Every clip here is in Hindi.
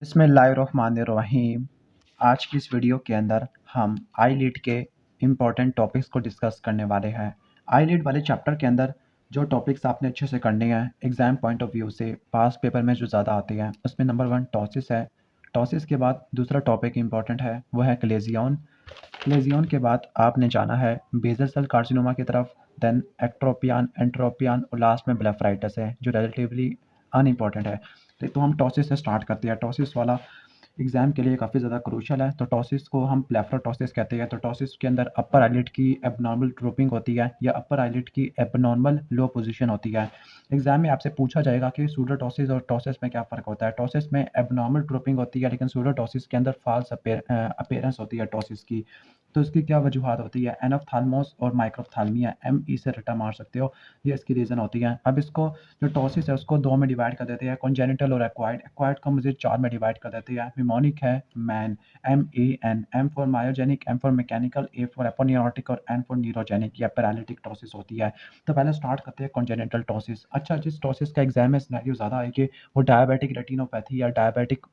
बिस्मिल्लाहिर्रहमानिर्रहीम। आज की इस वीडियो के अंदर हम आईलिड के इम्पॉर्टेंट टॉपिक्स को डिस्कस करने वाले हैं। आईलिड वाले चैप्टर के अंदर जो टॉपिक्स आपने अच्छे से करने हैं एग्ज़ाम पॉइंट ऑफ व्यू से पास पेपर में जो ज़्यादा आते हैं उसमें नंबर 1 टॉसिस है। टॉसिस के बाद दूसरा टॉपिक इम्पॉर्टेंट है वो है क्लेजियन। क्लेजियन के बाद आपने जाना है बेसल सेल कार्सिनोमा की तरफ, देन एक्ट्रोपियन, एंट्रोपियन और लास्ट में ब्लेफराइटिस है जो रिलेटिवली अनइम्पॉर्टेंट है। तो हम टॉसिस से स्टार्ट करते हैं। टॉसिस वाला एग्जाम के लिए काफ़ी ज़्यादा क्रूशियल है। तो टॉसिस को हम ब्लेफरोटॉसिस कहते हैं। तो टॉसिस के अंदर अपर आईलिड की एबनॉर्मल ड्रोपिंग होती है या अपर आईलिड की एबनॉर्मल लो पोजीशन होती है। एग्जाम में आपसे पूछा जाएगा कि सूडोटॉसिस और टॉसिस में क्या फ़र्क होता है। टॉसिस में एबनॉर्मल ड्रोपिंग होती है लेकिन सूडोटॉसिस के अंदर फॉल्स अपीयरेंस होती है टॉसिस की। तो इसकी क्या वजूहत होती है, एनोप्थाल्मोस और माइक्रोप्थाल्मिया, ME से रटा मार सकते हो, ये इसकी रीज़न होती है। अब इसको जो टॉसिस है उसको दो में डिवाइड कर देते हैं, कॉन्जेनिटल और एक्वायर्ड। एक्वायर्ड को मज़ीद चार में डिवाइड कर देते हैं। निमोनिक है man, MAN, M for myogenic, M for mechanical, A for aponeurotic और N फॉर न्यूरोजेनिक या पैरालिटिक टॉसिस होती है। तो पहले स्टार्ट करते हैं कॉन्जेनिटल टॉसिस। अच्छा, जिस टॉसिस का एग्जाम में सिनेरियो ज़्यादा आएगी वो डायबिटिक रेटिनोपैथी या डायबिटिक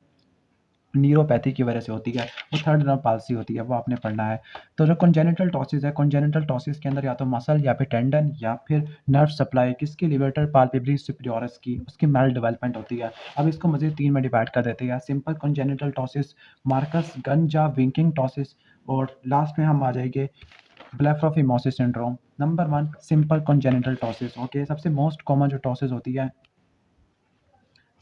न्यूरोपैथी की वजह से होती है, वो थर्ड नर्व पाल्सी होती है, वो आपने पढ़ना है। तो जो कॉन्जेनिटल टॉसिस है, कॉन्जेनिटल टॉसिस के अंदर या तो मसल या फिर टेंडन या फिर नर्व सप्लाई किसकी, लिवेटर पाल्पेब्री सुपीरियरिस की, उसकी मेल डेवलपमेंट होती है। अब इसको मज़ीद तीन में डिवाइड कर देते हैं, simple congenital ptosis, Marcus Gunn jaw winking ptosis और लास्ट में हम आ जाएंगे blepharophimosis syndrome. Number 1 simple congenital ptosis. Okay, सबसे मोस्ट कॉमन जो टॉसिस होती है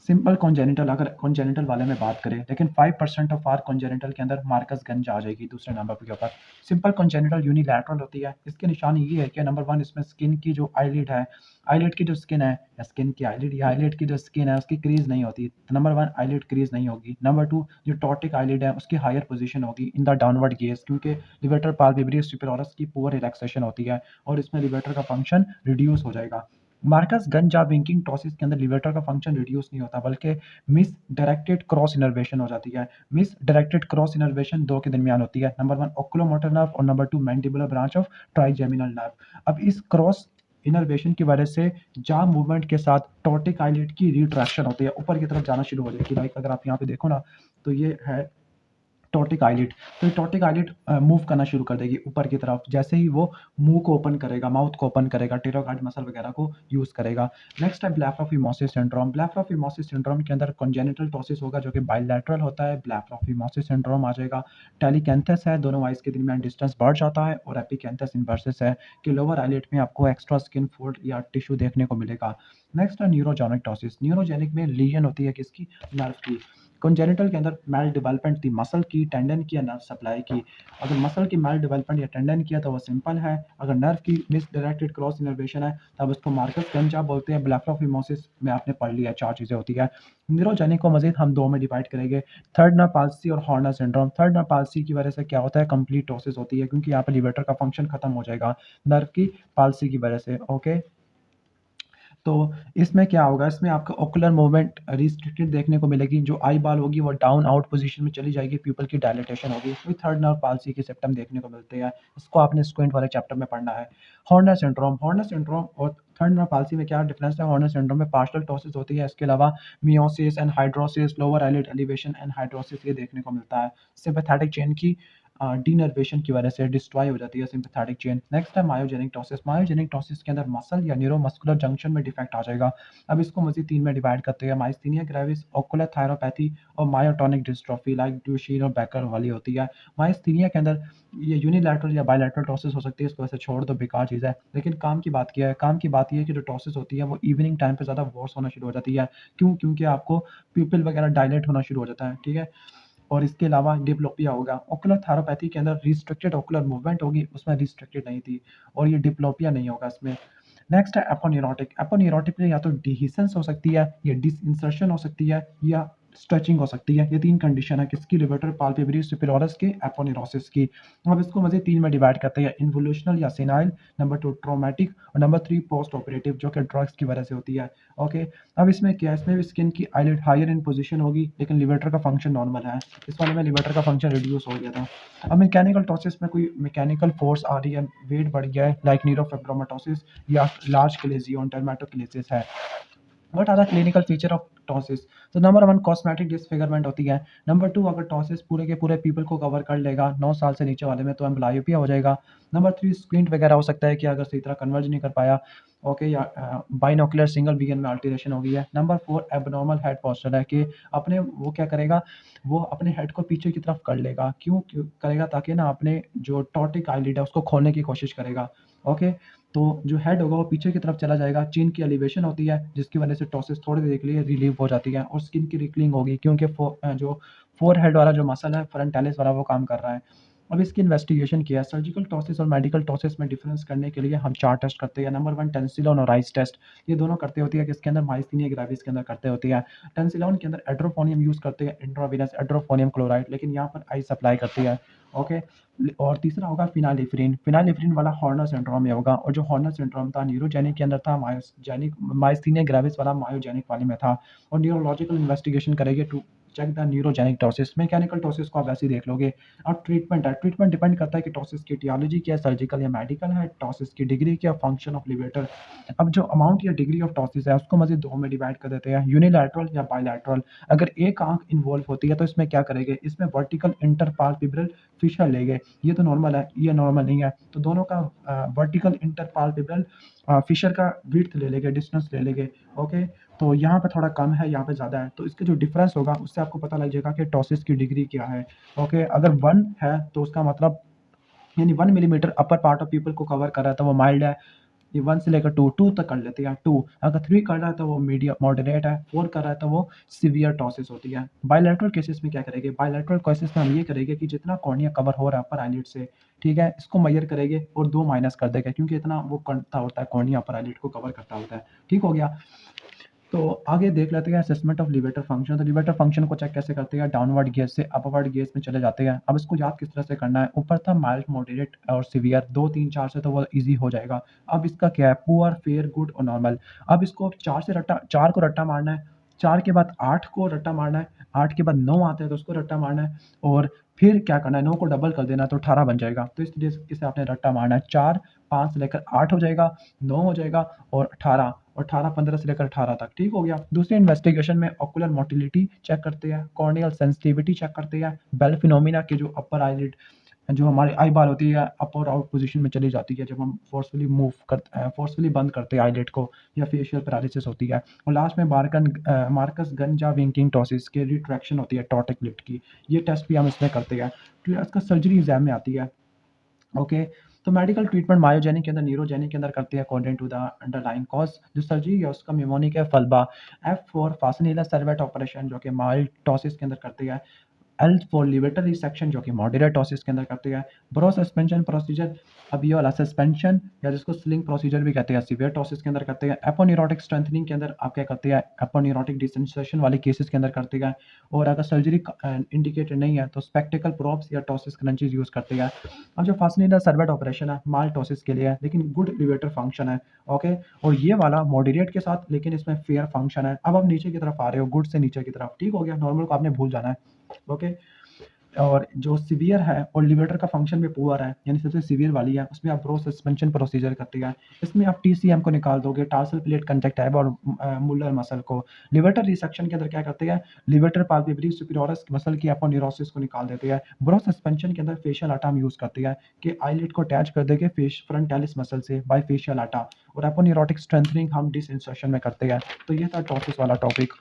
सिंपल कॉन्जेनिटल। अगर कॉन्जेनिटल वाले में बात करें, लेकिन 5% ऑफ आर कॉन्जेनिटल के अंदर मार्कस गंज आ जाएगी दूसरे नंबर के ऊपर। सिंपल कॉन्जेनिटल यूनिलैटरल होती है। इसकी निशानी ये है कि नंबर 1 इसमें स्किन की जो आईलिड है, आईलिड की जो स्किन है या स्किन की आईलिड या आईलिड की जो स्किन है उसकी क्रीज नहीं होती। तो नंबर 1 आईलिड क्रीज नहीं होगी। नंबर 2 जो टॉटिक आईलिड है उसकी हायर पोजीशन होगी इन द डाउनवर्ड गेज, क्योंकि लिवेटर पाल्पेब्री सुपीरियरिस की पुअर रिलैक्सेशन होती है और इसमें लिवेटर का फंक्शन रिड्यूस हो जाएगा। मार्कस गंजा विंकिंग टॉसिस के अंदर लिवेटर का फंक्शन रिड्यूस नहीं होता बल्कि मिस डायरेक्टेड क्रॉस इनर्वेशन हो जाती है। मिस डायरेक्टेड क्रॉस इनर्वेशन दो के दरमियान होती है, नंबर 1 ओकुलोमोटर नर्व और number 2 mandibular branch of trigeminal nerve. अब इस क्रॉस इनर्वेशन की वजह से जॉ मूवमेंट के साथ टॉटिक आईलिड की रिट्रैक्शन होती है, ऊपर की तरफ जाना शुरू हो जाएगी। लाइक अगर आप यहाँ पे देखो ना तो ये है टॉटिक आईलिड। तो टॉटिक आईलिड मूव करना शुरू कर देगी ऊपर की तरफ जैसे ही वो मुंह को ओपन करेगा, माउथ को ओपन करेगा, टेरोकार्ड मसल वगैरह को यूज करेगा। नेक्स्ट है ब्लेफरोफिमोसिस सिंड्रोम। ब्लेफरोफिमोसिस सिंड्रोम के अंदर कॉन्जेनिटल टॉसिस होगा जो कि बाइलैटरल होता है। ब्लेफरोफिमोसिस सिंड्रोम आ जाएगा। टेलिकैंथस है, दोनों आइज के दरमियान डिस्टेंस बढ़ जाता है। और एपिकैंथस इन्वर्सिस है कि लोअर आईलिड में आपको एक्स्ट्रा स्किन फोल्ड या टिश्यू देखने को मिलेगा। नेक्स्ट है न्यूरोजेनिक टॉसिस। न्यूरोजेनिक में लीजन होती है किसकी, नर्व की। कॉन्जेनिटल के अंदर मेल डेवलपमेंट थी मसल की, टेंडन की या नर्व सप्लाई की। अगर मसल की मेल डेवलपमेंट या टेंडन की है तो वो सिंपल है। अगर नर्व की मिस डायरेक्टेड क्रॉस इनर्वेशन है तब उसको मार्कस गंजा बोलते हैं। ब्लेफरोफिमोसिस में आपने पढ़ लिया, चार चीज़ें होती है। न्यूरोजेनिक को मजीद हम दो में डिवाइड करेंगे, थर्ड नर्व पाल्सी और Horner syndrome. Third nerve palsy की वजह से क्या होता है, कंप्लीट टॉसिस होती है क्योंकि यहाँ पर लिवेटर का फंक्शन खत्म हो जाएगा नर्व की पाल्सी की वजह से। ओके, तो इसमें क्या होगा, इसमें आपका ओकुलर मूवमेंट रिस्ट्रिक्टेड देखने को मिलेगी। जो आई बॉल होगी वो डाउन आउट पोजीशन में चली जाएगी, प्यूपल की डायलेटेशन होगी। तो थर्ड नर्व पाल्सी के सिम्टम देखने को मिलते हैं। इसको आपने स्क्विंट वाले चैप्टर में पढ़ना है। Horner syndrome. हॉर्नर सिंड्रोम और थर्ड नर्व पाल्सी में क्या डिफरेंस है, हॉर्नर सिंड्रोम में पार्शियल टॉसिस होती है, इसके अलावा meiosis and hidrosis, lower eyelid elevation and hidrosis ये देखने को मिलता है। सिंपैथेटिक चेन की डीनर्वेशन की वजह से डिस्ट्रॉय हो जाती है सिंपैथेटिक चेन। नेक्स्ट है मायोजेनिक टॉसिस। मायोजेनिक टॉसिस के अंदर मसल या न्यूरोमस्कुलर जंक्शन में डिफेक्ट आ जाएगा। अब इसको मजीद तीन में डिवाइड करते हैं, माइस्थीनिया ग्रेविस, ओकुलर थायरोपैथी और मायोटोनिक डिस्ट्रोफी लाइक ड्यूशेन और बैकर वाली होती है। माइस्थीनिया के अंदर ये यूनिलैटरल या बायलैटरल टॉसिस हो सकती है, इसको वैसे छोड़ दो, बेकार चीज़ है। लेकिन काम की बात किया है, काम की बात ये है कि जो टॉसिस होती है वो इवनिंग टाइम पे ज़्यादा वर्स होना शुरू हो जाती है। क्यों? क्योंकि आपको प्यूपिल वगैरह डायलेट होना शुरू हो जाता है, ठीक है। और इसके अलावा डिप्लोपिया होगा। ओकुलर थैरोपैथी के अंदर रिस्ट्रिक्टेड ओकुलर मूवमेंट होगी, उसमें रिस्ट्रिक्टेड नहीं थी। और ये डिप्लोपिया नहीं होगा इसमें। नेक्स्ट है एपोन्यूरोटिक। एपोन्यूरोटिक में या तो डिहिसेंस हो सकती है या डिसइंसर्शन हो सकती है या स्ट्रेचिंग हो सकती है। ये तीन कंडीशन है किसकी, लिवेटर पाल्पेब्री सुपीरियरिस की, एपोन्यूरोसिस की। अब इसको मज़ीद तीन में डिवाइड करते हैं, इन्वोल्यूशनल या सेनाइल, नंबर 2 ट्रॉमेटिक और नंबर 3 पोस्ट ऑपरेटिव जो कि ड्रग्स की वजह से होती है। ओके, अब इसमें क्या है, इसमें भी स्किन की आईलिड हायर इन पोजीशन होगी लेकिन लिवेटर का फंक्शन नॉर्मल है। इस वाले में लिवेटर का फंक्शन रिड्यूस हो गया था। अब मैकेनिकल टॉसिस में कोई मैकेनिकल फोर्स आ रही है, वेट बढ़ गया है, लाइक न्यूरोफिब्रोमाटोसिस या लार्ज क्लेजियन डर्मेटोक्लेसिस है। What are the clinical feature of ptosis? तो नंबर 1 कॉस्मेटिक डिसफिगरमेंट होती है। नंबर 2 अगर टॉसिस पूरे के पूरे पीपल को कवर कर लेगा 9 साल से नीचे वाले में तो एम्ब्लायोपिया हो जाएगा। नंबर 3 स्क्विंट वगैरह हो सकता है कि अगर सही तरह कन्वर्ज नहीं कर पाया, ओके, या बाइनोकुलर सिंगल विजन में अल्टरेशन हो गई है। नंबर 4 एबनॉर्मल हेड पोस्चर है कि अपने वो क्या करेगा, वो अपने हेड को पीछे की तरफ कर लेगा। क्यों करेगा? ताकि ना अपने जो टॉटिक आईलिड है उसको खोलने की कोशिश करेगा। ओके, तो जो हेड होगा वो पीछे की तरफ चला जाएगा। चिन की एलिवेशन होती है जिसकी वजह से टॉसिस थोड़ी देर के लिए रिलीव हो जाती है और स्किन की रिकलिंग होगी क्योंकि जो फोर हेड वाला जो मसल है फ्रंटालिस वाला वो काम कर रहा है। अब इसकी इन्वेस्टिगेशन किया है। सर्जिकल टॉसिस और मेडिकल टॉसिस में डिफरेंस करने के लिए हम 4 टेस्ट करते हैं। नंबर 1 टेंसिलॉन और राइस टेस्ट, ये दोनों करते होती है किसके अंदर? माइस्थीनिया ग्रेविस के अंदर करते होती है। टेंसिलॉन के अंदर एड्रोफोनियम यूज करते हैं, इंट्रावीनस एड्रोफोनियम क्लोराइड, लेकिन यहाँ पर आई सप्लाई करती है। ओके, और तीसरा होगा फिनाइलिफ्रीन। फिनाइलिफ्रीन वाला हॉर्नर सिंड्रोम में होगा, और जो हॉर्नर सिंड्रोम था न्यूरोजेनिक के अंदर था, मायोजेनिक माइस्थीनिया ग्रेविस वाला मायोजेनिक वाले में था। और न्यूरोलॉजिकल इन्वेस्टिगेशन करेंगे to check the neurogenic ptosis. Mechanical ptosis को आप वैसे ही देख लोगे। अब ट्रीटमेंट है, ट्रीटमेंट डिपेंड करता है कि टॉसिस की टियोलॉजी क्या है, सर्जिकल या मेडिकल है, टॉसिस की डिग्री क्या, फंक्शन ऑफ लिवेटर। अब जो अमाउंट या डिग्री ऑफ टॉसिस है उसको मजीद दो में डिवाइड कर देते हैं, यूनिलैटरल या बायलैटरल। अगर एक आंख इन्वॉल्व होती है तो इसमें क्या करेंगे, इसमें वर्टिकल इंटरपाल्पिब्रल फिशर लेंगे। ये तो नॉर्मल है, ये नॉर्मल नहीं है, तो दोनों का वर्टिकल इंटरपाल्पिब्रल फिशर का विड्थ ले लेंगे, डिस्टेंस ले लेंगे। ओके, तो यहाँ पे थोड़ा कम है, यहाँ पे ज़्यादा है, तो इसके जो डिफरेंस होगा उससे आपको पता लग जाएगा कि टॉसिस की डिग्री क्या है। ओके, अगर 1 है तो उसका मतलब यानी 1 millimetre upper part of people को कवर कर रहा है तो वो माइल्ड है। ये 1 से लेकर 2 तक कर लेते हैं 2। अगर 3 कर रहा है तो वो मीडियम मॉडरेट है, 4 कर रहा है तो वो सीवियर टॉसिस होती है। बायलैटरल केसेस में क्या करेंगे? बायलैटरल केसेस में हम ये करेंगे कि जितना कॉर्निया कवर हो रहा है अपर आईलिड से, ठीक है, इसको मेजर करेंगे और 2 माइनस कर देंगे क्योंकि इतना वो करता होता है, कॉर्निया अपर आईलिड को कवर करता होता है। ठीक हो गया? तो आगे देख लेते हैं असेसमेंट ऑफ लिवेटर फंक्शन। तो लिवेटर फंक्शन को चेक कैसे करते हैं? डाउनवर्ड गेज से अपवर्ड गेज में चले जाते हैं। अब इसको याद किस तरह से करना है? ऊपर था माइल्ड, मॉडरेट और सीवियर, 2 3 4 से तो वो इजी हो जाएगा। अब इसका क्या है? पुअर, फेयर, गुड और नॉर्मल। अब इसको 4 से रट्टा, 4 को रट्टा मारना है, 4 के बाद 8 को रट्टा मारना है, 8 के बाद 9 आते हैं तो उसको रट्टा मारना है, और फिर क्या करना है? 9 को डबल कर देना तो 18 बन जाएगा। तो इस तरीके से आपने रट्टा मारना है। 4 5 से लेकर 8 हो जाएगा, 9 हो जाएगा और 18, और 18 15 से लेकर 18 तक। ठीक हो गया? दूसरी इन्वेस्टिगेशन में ऑकुलर मोटिलिटी चेक करते हैं, कॉर्नियल सेंसिटिविटी चेक करते हैं, बेल फिनोमिना की जो अपर आईलिड, जो हमारी आई बार होती है अप और आउट पोजीशन में चली जाती है जब हम फोर्सफुली मूव करते हैं, फोर्सफुली बंद करते हैं आईलिड को, या फेशियल पैरालिसिस होती है। और लास्ट में मार्कस गंजा विंकिंग टॉसिस के रिट्रैक्शन होती है टॉटिक लिफ्ट की। ये टेस्ट भी हम इसमें करते हैं। तो इसका सर्जरी एग्जाम में आती है। ओके, तो मेडिकल ट्रीटमेंट मायोजेनिक के अंदर, न्यूरोजेनिक के अंदर करते हैं according to the underlying cause. जो सर्जरी है उसका निमोनिक है फल्बा। F for Fasanella Servat operation जो कि माइल्ड टॉसिस के अंदर करते हैं। एल फॉर लिवेटर रिसेक्शन जो कि मॉडरेट टॉसिस के अंदर करते हैं। ब्रो सस्पेंशन प्रोसीजर, अब ये वाला सस्पेंशन या जिसको स्लिंग प्रोसीजर भी कहते हैं, सीवियर टॉसिस के अंदर करते हैं। एपोन्यूरोटिक स्ट्रेंथनिंग के अंदर आप क्या करते हैं? एपोन्यूरोटिक डिसेंसेशन वाले केसेस के अंदर करते हैं। और अगर सर्जरी इंडिकेटेड नहीं है तो स्पेक्टिकल प्रोब्स या टॉसिस क्रंचेस यूज करते हैं। अब जो फासनिला सर्वेट ऑपरेशन है माल टॉसिस के लिए है, लेकिन गुड लिवेटर फंक्शन है। ओके, और ये वाला मॉडरेट के साथ, लेकिन इसमें फेयर फंक्शन है। अब आप नीचे की तरफ आ रहे हो, गुड से नीचे की तरफ। ठीक हो गया? नॉर्मल को आपने भूल जाना है। ओके, और जो सीवियर है और लिवेटर का फंक्शन भी पुअर है, यानी सबसे सीवियर वाली है, उसमें आप ब्रो सस्पेंशन प्रोसीजर करते हैं। इसमें आप टीसीएम को निकाल दोगे, टार्सल प्लेट कंजक्टिवा और मुलर मसल को। लिवेटर रिसेक्शन के अंदर क्या करते हैं? लिवेटर पाल्पेब्री सुपीरियरिस मसल की एपोन्यूरोसिस को निकाल देते हैं। ब्रो सस्पेंशन के अंदर फेशियल आटा हम यूज करते हैं कि आईलिड को अटैच कर देंगे फ्रंटालिस मसल से बाय फेशियल आटा। और एपोन्यूरोटिक स्ट्रेंथनिंग हम डिसइंसर्शन में करते हैं। तो ये था टॉसिस वाला टॉपिक।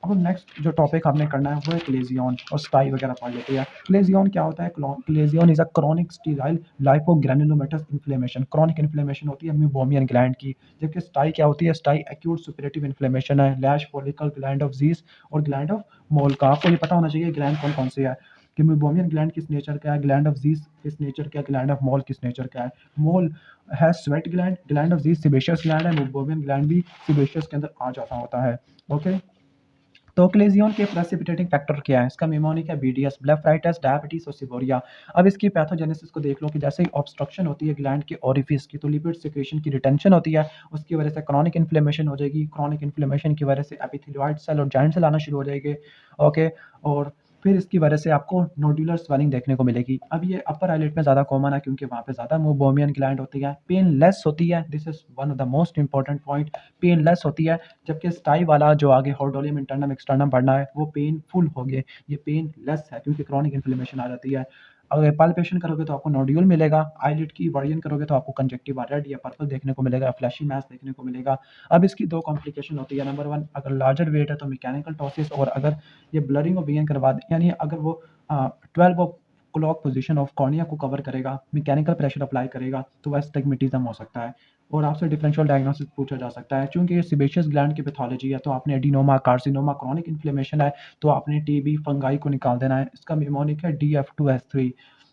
अब नेक्स्ट जो टॉपिक हमने करना है वो है क्लेजियन और स्टाई वगैरह पढ़ लेते हैं। क्लेजियन क्या होता है? Claisen is a chronic sterile लाइपोग्रेनुलोमेटस inflammation. Chronic inflammation होती है म्यूबोमियन ग्लैंड की। जबकि स्टाई क्या होती है? स्टाई एक्यूट सुपरेटिव इन्फ्लेमेशन है लैश फॉलिकल ग्लैंड ऑफ जीस और ग्लैंड ऑफ मोल का। आपको ये पता होना चाहिए ग्लैंड कौन कौन से है, कि म्यूबोमियन ग्लैंड किस नेचर का है, ग्लैंड ऑफ जीस किस नेचर का है, ग्लैंड ऑफ मोल किस नेचर का है। मोल है स्वेट ग्लैंड, ग्लैंड ऑफ जीस सिबेशियस ग्लैंड है, म्यूबोमियन ग्लैंड भी सिबेशियस के अंदर आ जाता होता है। ओके, तो क्लेजियन के प्रेसिपिटेटिंग फैक्टर क्या है? इसका निमोनिक है बीडीएस, ब्लेफराइटिस, डायबिटीज और सिबोरिया। अब इसकी पैथोजेनेसिस को देख लो कि जैसे ही ऑब्स्ट्रक्शन होती है ग्लैंड के ओरिफिस की तो लिपिड सिक्रेशन की रिटेंशन होती है, उसकी वजह से क्रॉनिक इन्फ्लेमेशन हो जाएगी। क्रॉनिक इन्फ्लेमेशन की वजह से एपिथेलियोइड सेल और जाइंट सेल आना शुरू हो जाएंगे। ओके, और फिर इसकी वजह से आपको नोड्यूलर स्वेलिंग देखने को मिलेगी। अब ये अपर आईलिड में ज़्यादा कॉमन है क्योंकि वहाँ पे ज़्यादा मोबोमियन ग्लैंड होती है, पेन लेस होती है, this is one of the most important point, painless होती है, जबकि स्टाई वाला जो आगे हॉर्डोलियम इंटरनम एक्सटर्नम पढ़ना है वो पेनफुल होगी, ये पेन लेस है क्योंकि क्रॉनिक इन्फ्लेमेशन आ जाती है। अगर पाल्पेशन करोगे तो आपको नोड्यूल मिलेगा, आईलिड की वर्जन करोगे तो आपको कंजक्टिवा रेड या पर्पल देखने को मिलेगा, फ्लैशी मैस देखने को मिलेगा। अब इसकी दो कॉम्प्लिकेशन होती है, नंबर वन अगर लार्जर वेट है तो मैकेनिकल टॉसिस, और अगर ये ब्लरिंग ऑफ विजन करवा दे, यानी अगर वो 12 of clock position of cornea को कवर करेगा, मैकेनिकल प्रेशर अप्लाई करेगा, तो वह एस्टिग्मेटिज्म हो सकता है। और आपसे डिफरेंशियल डायग्नोसिस पूछा जा सकता है, चूंकि ये सिबेशियस ग्लैंड की पैथोलॉजी है तो आपने एडिनोमा, कार्सिनोमा, क्रॉनिक इन्फ्लेमेशन है तो आपने टीबी, फंगाई को निकाल देना है। इसका निमोनिक है DF2S3।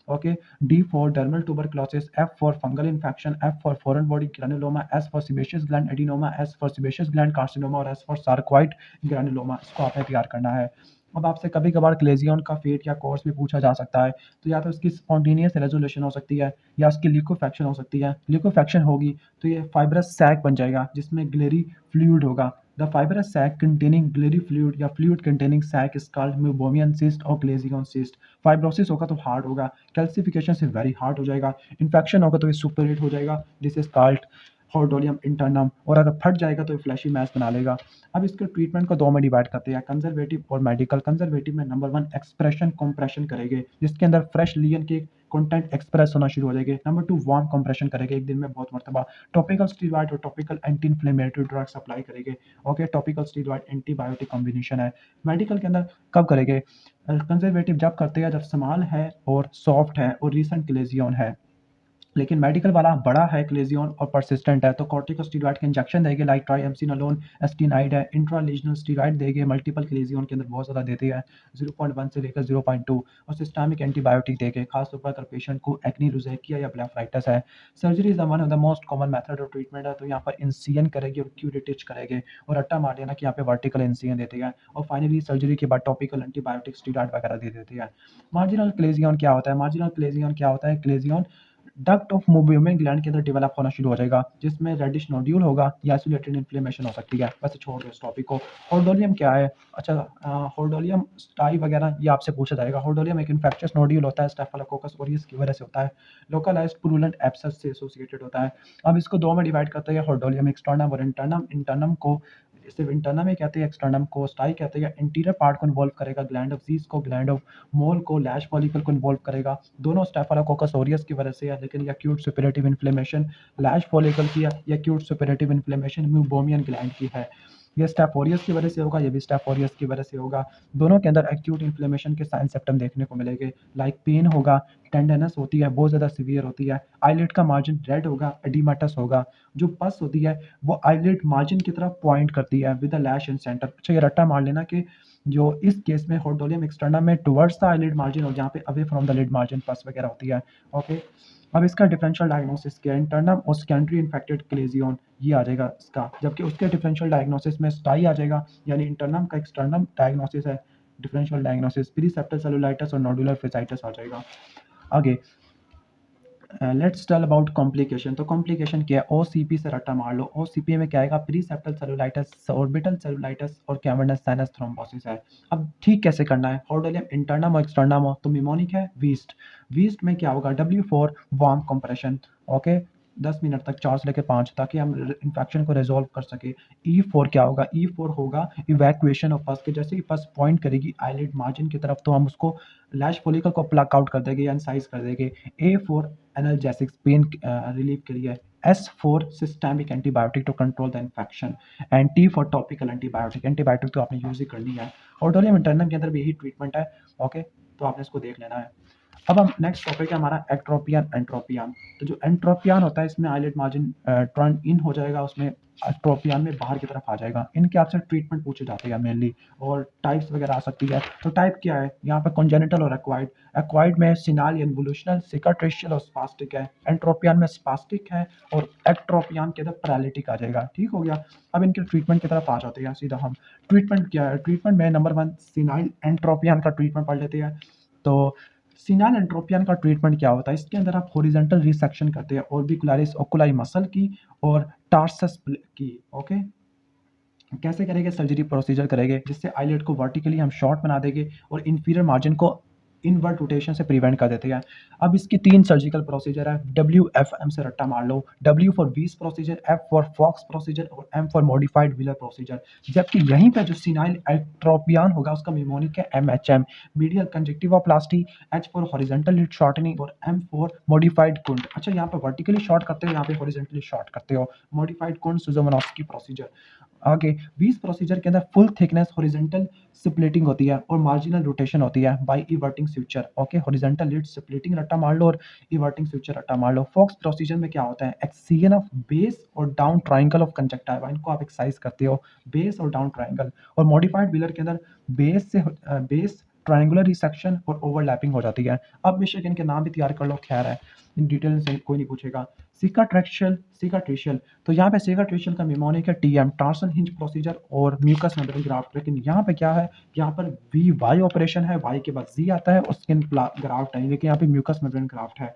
Okay, D for dermal tuberculosis, F for fungal infection, F for foreign body granuloma, S for sebaceous gland adenoma, S for sebaceous gland carcinoma और S फॉर सार्कोइड ग्रैनुलोमा। इसको आपने तैयार करना है। अब आपसे कभी कभार क्लेजियन का फेट या कोर्स भी पूछा जा सकता है, तो या तो इसकी स्पॉन्टेनियस रेजोल्यूशन हो सकती है या इसकी लिक्विफेक्शन हो सकती है। लिक्विफेक्शन होगी तो ये फाइब्रस सैक बन जाएगा जिसमें ग्लेरी फ्लूइड होगा। The fibrous sac containing glary fluid या fluid containing sac is called meibomian cyst और Glazion cyst। फाइब्रोसिस होगा तो हार्ड होगा, कैल्सिफिकेशन से वेरी हार्ड हो जाएगा, इन्फेक्शन होगा तो ये सुपरहिट हो जाएगा, दिस इज कॉल्ड हॉर्डोलियम इंटरनम, और अगर फट जाएगा तो ये फ्लैशी मैस बना लेगा। अब इसके ट्रीटमेंट को दो में डिवाइड करते हैं, कंजर्वेटिव और मेडिकल। कंजर्वेटिव में नंबर वन एक्सप्रेशन कंप्रेशन करेंगे जिसके अंदर फ्रेश लियन के कंटेंट एक्सप्रेस होना शुरू हो जाएंगे। नंबर टू वार्म कंप्रेशन करेंगे, एक दिन में बहुत मरतबा। टॉपिकल स्टीरॉइड और topical anti inflammatory drugs apply करेंगे। Okay, topical steroid antibiotic combination है। मेडिकल के अंदर कब करेंगे? कंजर्वेटिव जब करते हैं जब स्मॉल है और सॉफ्ट है और रिसेंट क्लेजियन है, लेकिन मेडिकल वाला बड़ा है क्लेजियन और परसिस्टेंट है तो कॉर्टिकोस्टेरॉइड के इंजेक्शन देंगे, लाइक ट्राइएम्सिनोलोन एस्टिनाइड है, इंट्रालीजनल स्टेरॉइड देंगे, मल्टीपल क्लेजियन के अंदर बहुत ज़्यादा देते हैं 0.1 से लेकर 0.2, और सिस्टमिक एंटीबायोटिक देंगे, खासतौर पर अगर पेशेंट को एक्नी, रोज़ेकिया या ब्लेफराइटिस है। Surgery is one of the most common method of treatment है, तो यहाँ पर इंसिजन करेंगे और क्यूरेटिच करेंगे और अट्टा मार लेना कि यहाँ पे वर्टिकल इंसिजन देते हैं, और फाइनली सर्जरी के बाद टॉपिकल एंटीबायोटिक स्टेरॉइड वगैरह दे देते हैं। मार्जिनल क्लेजियन क्या होता है? मार्जिनल क्लेजियन क्या होता है? क्लेजियन डक्ट ऑफ मोबियम ग्लैंड के अंदर डेवलप होना शुरू हो जाएगा जिसमें रेडिश नोड्यूल होगा या आइसोलेटेड इन्फ्लेमेशन हो सकती है। बस छोड़ दो इस टॉपिक को। हॉर्डोलियम क्या है? अच्छा, हॉर्डोलियम स्टाई वगैरह ये आपसे पूछा जाएगा। हॉर्डोलियम एक इन्फेक्शियस नोड्यूल होता है, स्टेफिलोकोकस ऑरियस की वजह से होता है, लोकलाइज्ड पुरुलेंट एब्सेस से एसोसिएटेड होता है। अब इसको दो में डिवाइड करते हैं, हॉर्डोलियम एक्सटर्नम और इंटरनम। इंटरनम को सिर्फ इंटरनम ही कहते हैं, एक्सटर्नम को स्टाई कहते हैं। इंटीरियर पार्ट को इन्वॉल्व करेगा, ग्लैंड ऑफ ज़ीस को, ग्लैंड ऑफ मोल को, लैश फॉलिकल को इन्वॉल्व करेगा। दोनों स्टेफिलोकोकस ऑरियस की वजह से है, लेकिन ये एक्यूट सुपरेटिव इन्फ्लेमेशन लैश फॉलिकल की है, या एक्यूट सुपरेटिव इन्फ्लेमेशन म्यूबोमियन ग्लैंड की है। ये स्टेफ ऑरियस की वजह से होगा, ये भी स्टेफ ऑरियस की वजह से होगा। दोनों के अंदर एक्यूट इन्फ्लेमेशन के साइन सिम्टम देखने को मिलेंगे, लाइक पेन होगा, टेंडरनेस होती है, बहुत ज़्यादा सीवियर होती है, आईलिड का मार्जिन रेड होगा, एडिमाटस होगा, जो पस होती है वो आईलिड मार्जिन की तरफ पॉइंट करती है with the lash in centre. अच्छा, ये रट्टा मार लेना कि जो इस केस में हॉर्डोलियम एक्सटर्नम में टुवर्ड्स द आईलिड मार्जिन और जहाँ पे away from the lid margin pus वगैरह होती है। ओके, अब इसका डिफरेंशियल डायग्नोसिस क्या है? इंटरनम और सेकेंडरी इन्फेक्टेड क्लेजियन ये आ जाएगा इसका, जबकि उसके डिफरेंशियल डायग्नोसिस में स्टाई आ जाएगा, यानी इंटरनम का एक्सटर्नम डायग्नोसिस है डिफरेंशियल डायग्नोसिस, प्रीसेप्टल सेलुलाइटिस और नोडुलर फेसाइटिस आ जाएगा। आगे लेट्स टेल अबाउट कॉम्प्लिकेशन। तो कॉम्प्लिकेशन क्या है? ओसीपी से रट्टा मार लो। ओसीपी में क्या आएगा? प्रीसेप्टल सेलुलाइटिस, ऑर्बिटल सेलुलाइटिस और कैवर्नस साइनस थ्रोम्बोसिस है। अब ठीक कैसे करना है? हॉर्डोलियम इंटरनम और एक्सटर्नम हो तो निमोनिक है, वीस्ट। वीस्ट में क्या होगा? W4 warm compression. Okay, 10 minute तक 4 से लेकर 5 ताकि हम इन्फेक्शन को रिजोल्व कर सके। E4 क्या होगा? E4 होगा इवैक्यूएशन ऑफ पस के, जैसे ही पस पॉइंट करेगी आईलिड मार्जिन की तरफ तो हम उसको लैश फॉलिकल को प्लग आउट कर देंगे या इंसाइज कर देंगे। A4 एनाल्जेसिक्स, पेन रिलीफ के लिए। S4 systemic antibiotic to control the infection, and T for topical antibiotic. Antibiotic तो आपने यूज ही करनी है। ऑर्डोलियम इंटरनम के अंदर भी यही ट्रीटमेंट है। ओके, तो आपने इसको देख लेना है। अब हम नेक्स्ट टॉपिक है हमारा एक्ट्रोपियन एंट्रोपियन। तो जो एंट्रोपियन होता है इसमें आईलिड मार्जिन टर्न इन हो जाएगा, उसमें एट्रोपियन में बाहर की तरफ आ जाएगा। इनके आपसे ट्रीटमेंट पूछे जाते हैं मेनली, और टाइप्स वगैरह आ सकती है। तो टाइप क्या है यहाँ पे? कॉन्जेनिटल और एक्वायर्ड। एक्वायर्ड में सिनाल, इन्वोल्यूशनल, सिकाट्रेशियल और स्पास्टिक है। एंट्रोपियन में स्पास्टिक है और एक्ट्रोपियन के अंदर पैरालिटिक आ जाएगा। ठीक हो गया। अब इनके ट्रीटमेंट की तरफ आ जाते हैं सीधा हम। ट्रीटमेंट क्या है? ट्रीटमेंट में नंबर वन सिनाइल एंट्रोपियन का ट्रीटमेंट पढ़ लेते हैं। तो सिनाल एंट्रोपियन का ट्रीटमेंट क्या होता है? इसके अंदर आप हॉरिजॉन्टल रिसेक्शन करते हैं ऑर्बिकुलरिस ओकुलाई मसल की और टार्सस की। ओके, कैसे करेंगे? सर्जरी प्रोसीजर करेंगे जिससे आईलिड को वर्टिकली हम शॉर्ट बना देंगे और इंफीरियर मार्जिन को इनवर्ट रोटेशन से प्रिवेंट कर देते हैं। अब इसकी 3 सर्जिकल प्रोसीजर है। WFM से रट्टा मार लो। W for Wies procedure, F for Fox procedure और M for modified Wheeler procedure. जबकि यहीं पे जो सिनाइल एट्रोपियन होगा उसका निमोनिक है MHM। Medial conjunctivoplasty, H for horizontal lid shortening और M फॉर मॉडिफाइड कुंड। अच्छा, यहाँ पे वर्टिकली शॉर्ट करते हो, यहाँ पे हॉरिजॉन्टली शॉर्ट करते हो। मॉडिफाइड कुंड सुजोमोनोस्की प्रोसीजर। आगे वीस प्रोसीजर के अंदर फुल थिकनेस हॉरिजॉन्टल स्प्लिटिंग होती है और मार्जिनल रोटेशन होती है by everting suture. Okay, horizontal lid splitting रट्टा मार लो और इवर्टिंग स्विचर रट्टा मार लो। फॉक्स प्रोसीजर में क्या होता है? एक्सिजन ऑफ बेस और डाउन ट्रायंगल ऑफ कंजक्टिवा, इनको आप एक्सरसाइज करते हो, बेस और डाउन ट्रायंगल। और मॉडिफाइड व्हीलर के अंदर बेस ट्रायंगुलर रिसेक्शन और ओवरलैपिंग हो जाती है। अब बेशक इनके नाम भी तैयार कर लो, खैर है, इन डिटेल से कोई नहीं पूछेगा। सिकाट्रेक्शियल, सिकाट्रेशियल, तो यहाँ पे सिकाट्रेशियल का निमोनिक है TM, टार्सन हिंज प्रोसीजर और म्यूकस मेम्ब्रेन ग्राफ्ट। लेकिन यहाँ पे क्या है? यहाँ पर VY ऑपरेशन है, Y के बाद Z आता है और स्किन ग्राफ्ट है, लेकिन यहाँ पे म्यूकस मेम्ब्रेन ग्राफ्ट है।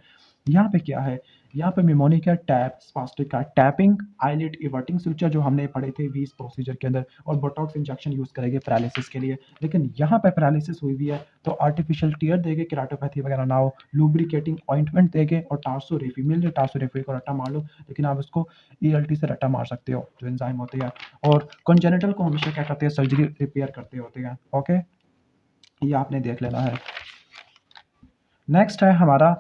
यहाँ पे क्या है? यहाँ पे निमोनिक है टैप, स्पास्टिक का टैपिंग, आईलिड इवर्टिंग सुचर जो हमने पढ़े थे 20 प्रोसीजर के अंदर, और बोटॉक्स इंजेक्शन यूज करेंगे पैरालिसिस के लिए। लेकिन यहाँ पे पैरालिसिस हुई भी है तो आर्टिफिशियल टीयर देंगे, केराटोपैथी वगैरह ना हो, लुब्रिकेटिंग ऑइंटमेंट देंगे और टार्सोरेफी मिल जाए, टार्सोरेफी को रट्टा मार लो। लेकिन आप उसको ELT से रट्टा मार सकते हो, जो एंजाइम होते हैं। और कंजेनिटल को हमेशा क्या करते हैं? सर्जरी रिपेयर करते होते हैं। ओके, ये आपने देख लेना है। नेक्स्ट है हमारा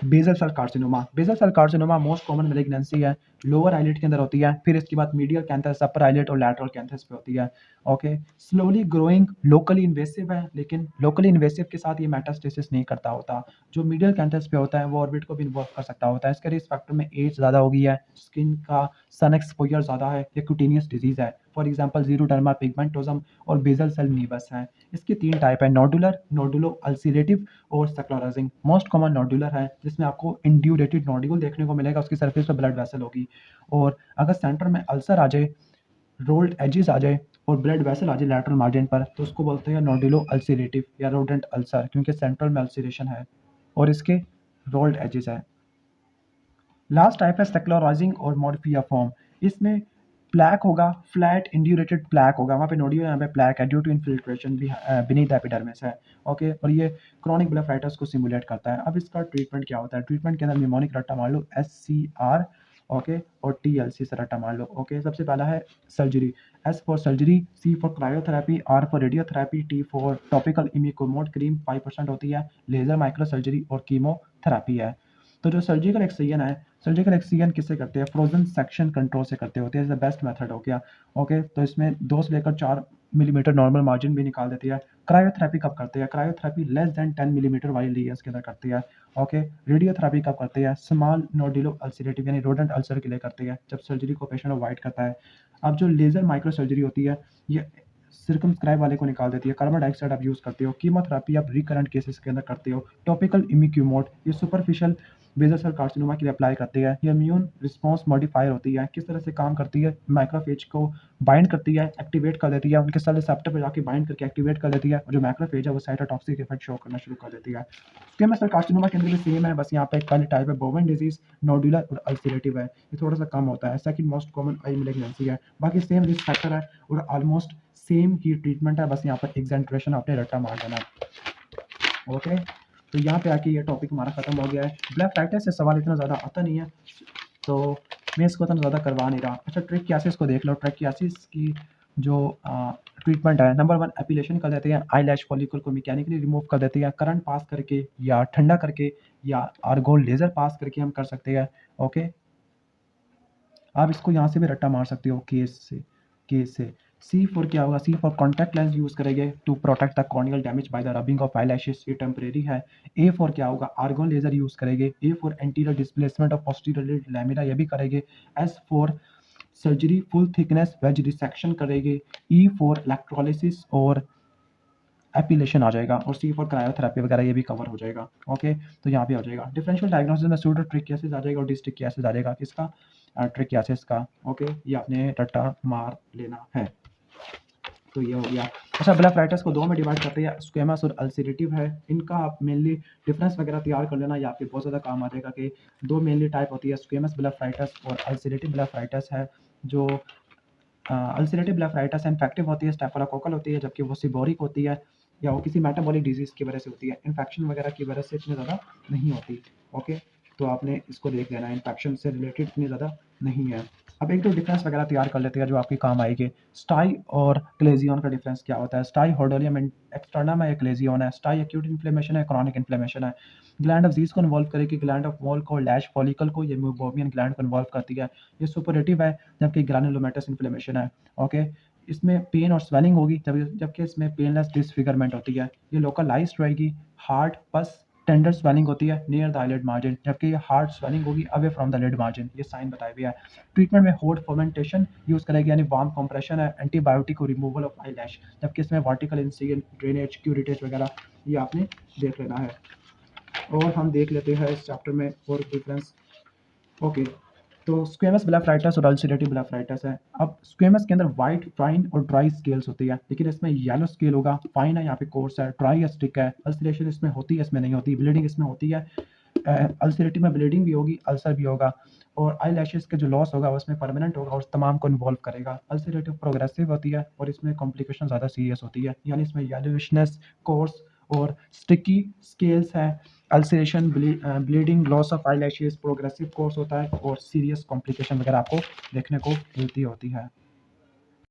basal cell carcinoma. Basal cell carcinoma most common malignancy है, लोअर आईलिड के अंदर होती है। फिर इसके बाद मीडियल कैंथस, अपर आईलिड और लैटरल कैंथस पे होती है। Okay, slowly growing, locally invasive है, लेकिन लोकली इन्वेसिव के साथ ये मेटास्टेसिस नहीं करता होता। जो मीडियल कैंथस पे होता है वो ऑर्बिट को भी इन्वॉल्व कर सकता होता है। इसके रिस्क फैक्टर में एज ज़्यादा हो गई है, स्किन का सन एक्सपोजर ज़्यादा है, या क्यूटेनियस डिजीज है, फॉर एग्जाम्पल जीरोडर्मा पिगमेंटोजम और बेसल सेल नीबस है। इसकी 3 टाइप है, नोडुलर, नोडुलो अल्सरेटिव और स्क्लेरोसिंग। मोस्ट कॉमन नोडुलर है जिसमें आपको इंड्यूरेटेड नोड्यूल देखने को मिलेगा, उसकी सरफेस पर ब्लड वेसल होगी। और अगर सेंटर में अल्सर आ जाए, रोल्ड एजेस आ जाए और ब्लड वेसल आ जाए लैटरल मार्जिन पर, तो उसको बोलते हैं नोडुलो अल्सरेटिव या रोडेंट अल्सर, क्योंकि सेंट्रल में अल्सरेशन है और इसके रोल्ड एजेस है। लास्ट टाइप है स्क्लेरोसिंग और मॉडिफिया फॉर्म। इसमें प्लैक होगा, फ्लैट इंड्यूरेटेड प्लैक होगा, वहाँ पे नोडियो, यहाँ पे प्लैक है ड्यू टू इन्फिल्ट्रेशन भी बीनीथ एपिडर्मिस है। ओके, और ये क्रॉनिक ब्लेफाइटिस को सिमुलेट करता है। अब इसका ट्रीटमेंट क्या होता है? ट्रीटमेंट के अंदर निमोनिक रट्टा मार लो, SCR, ओके, और TLC से रट्टा मार लो। ओके, सबसे पहला है surgery, S for surgery, C for cryotherapy, R for radiotherapy, T for topical imiquimod cream 5% होती है, लेजर माइक्रो सर्जरी और कीमोथेरेपी है। तो जो सर्जिकल एक्सcision है, सर्जिकल एक्सcision किससे करते हैं? फ्रोजन सेक्शन कंट्रोल से करते होते हैं, इज द बेस्ट मेथड हो गया। ओके, तो इसमें 2 से लेकर 4 मिलीमीटर नॉर्मल मार्जिन भी निकाल देती है। क्रायोथेरेपी कब करते हैं? क्रायोथेरेपी लेस देन 10 मिलीमीटर वाली लेयर्स के अंदर करती है। ओके, रेडियोथेरेपी कब करते हैं? स्मॉल नोडुलो अल्सरेटिव यानी रोडेंट अल्सर के लिए करते हैं, जब सर्जरी को पेशेंट अवॉइड करता है। अब जो लेजर माइक्रो सर्जरी होती है, ये सर्कमस्क्राइब वाले को निकाल देती है। कार्बन डाइऑक्साइड आप यूज़ करते हो। कीमोथेरेपी आप रिकरेंट केसेस के अंदर करते हो। टॉपिकल इमिक्यूमोड ये सुपरफिशियल बेसल सेल कार्सिनोमा के लिए अप्लाई करते हैं। ये इम्यून रिस्पॉन्स मॉडिफायर होती है। किस तरह से काम करती है? माइक्रोफेज को बाइंड करती है, एक्टिवेट कर देती है, उनके सेल रिसेप्टर पर जाके बाइंड करके एक्टिवेट कर देती है, और जो माइक्रोफेज है वो साइटोटॉक्सिक इफेक्ट शो करना शुरू कर देती है। स्क्वेमस सेल कार्सिनोमा के अंदर भी सेम है, बस यहाँ पे पहली टाइप है बोवेन डिजीज, नोडुलर और अल्सरेटिव है, ये थोड़ा सा कम होता है। सेकंड मोस्ट कॉमन आई मैलिग्नेंसी है, बाकी सेम रिस्क फैक्टर है और ऑलमोस्ट सेम ही ट्रीटमेंट है, बस यहाँ पर एक्सेंट्रेशन आपने रट्टा मार देना। ओके, तो यहाँ पे आके ये टॉपिक हमारा खत्म हो गया है। ब्लेफाइटिस से सवाल इतना ज़्यादा आता नहीं है, तो मैं इसको इतना ज़्यादा करवा नहीं रहा। अच्छा, ट्रिकियासिस को देख लो। ट्रिकियासिस की जो ट्रीटमेंट है, नंबर 1 एपिलेशन कर देते हैं, आई लैश फॉलिकल को मैकेनिकली रिमूव कर देते हैं, करंट पास करके या ठंडा करके या आर्गोन लेज़र पास करके हम कर सकते हैं। ओके, आप इसको यहाँ से भी रट्टा मार सकते हो, केस से। सी फॉर क्या होगा? C for contact lens use करेंगे to protect the corneal damage by the rubbing of eyelashes, ये टेम्परेरी है। ए फॉर क्या होगा? आर्गन लेजर यूज करेंगे। A for anterior displacement of posterior lamina, ये भी करेंगे। S for surgery full thickness wedge resection करेंगे। ई फॉर इलेक्ट्रोलिसिस और एपिलेशन आ जाएगा, और सी फॉर क्रायोथेरेपी वगैरह ये भी कवर हो जाएगा। ओके, तो यहाँ पे हो जाएगा। डिफरेंशियल डायग्नोसिस में सूडोट्रिकियासिस आ जाएगा और डिस्ट्रिकियासिस आ जाएगा। किसका? ट्रिकियासिस का। ओके, ये आपने रट्टा मार लेना है। तो ये हो गया। अच्छा, ब्लेफाइटिस को 2 में डिवाइड करते हैं, स्क्वेमस और अल्सरेटिव है। इनका आप मेनली डिफरेंस वगैरह तैयार कर लेना, या आपके बहुत ज़्यादा काम आ जाएगा कि 2 मेनली टाइप होती है, स्क्वेमस ब्लेफाइटिस और अल्सरेटिव ब्लेफाइटिस है। जो अल्सरेटिव ब्लेफाराइटिस इन्फेक्टिव होती है, स्टेफिलोकोकल होती है, जबकि वो सीबोरिक होती है या वो किसी मेटाबॉलिक डिजीज़ की वजह से होती है। इन्फेक्शन वगैरह की वजह से इतनी ज़्यादा नहीं होती। ओके, तो आपने इसको देख लेना है, इन्फेक्शन से रिलेटेड इतनी ज़्यादा नहीं है। अब एक दो डिफरेंस वगैरह तैयार कर लेते हैं जो आपके काम आएंगे। स्टाई और क्लेजियन का डिफरेंस क्या होता है? स्टाई होडोलियम एक्सटर्नम है, क्लेजियन है। स्टाई एक्यूट इन्फ्लेमेशन है, क्रॉनिक इन्फ्लेमेशन है। ग्लैंड ऑफ ज़ीज़ को इन्वॉल्व करेगी, ग्लैंड ऑफ वॉल को, लैश फॉलिकल को, ये म्यूबोबियन ग्लैंड को इन्वॉल्व करती है। ये सुपरेटिव है, जबकि ग्रैनुलोमेटस इन्फ्लेमेशन है। ओके, इसमें पेन और स्वेलिंग होगी, जबकि इसमें पेनलेस डिसफिगरमेंट होती है। ये लोकलाइज्ड रहेगी। हार्ट पस टेंडर स्वेलिंग होती है नियर द आईलिड मार्जिन, जबकि ये हार्ड स्वेलिंग होगी away from the lid margin. ये साइन बताया गया है। ट्रीटमेंट में होट फर्मेंटेशन यूज़ करेगी, यानी वार्म कंप्रेशन है, एंटीबायोटिक और रिमूवल ऑफ आई लैश, जबकि इसमें वर्टिकल इंसिजन, ड्रेनेज, क्यूरिटेज वगैरह ये आपने देख लेना है। और हम देख लेते हैं इस चैप्टर में और डिफरेंस। ओके, तो स्क्वेमस ब्लेफाराइटिस और अल्सरेटिव ब्लेफाराइटिस है। अब स्क्वेमस के अंदर वाइट, फाइन और ड्राई स्केल्स होती है, लेकिन इसमें येलो स्केल होगा, फाइन है, यहाँ पे कोर्स है, ड्राई है, स्टिक है। अल्सरेशन इसमें होती है, इसमें नहीं होती। ब्लीडिंग इसमें होती है। अल्सरेटिव में ब्लीडिंग भी होगी, अल्सर भी होगा, और आई लैशेस का जो लॉस होगा उसमें परमानेंट होगा और तमाम को इन्वॉल्व करेगा। अल्सरेटिव प्रोग्रेसिव होती है और इसमें कॉम्प्लिकेशन ज़्यादा सीरियस होती है, यानी इसमें येलोविशनेस, कोर्स और स्टिकी स्केल्स हैं। Ulceration, bleeding, loss of eye lashes, progressive course होता है और सीरियस कॉम्प्लिकेशन वगैरह आपको देखने को मिलती होती है।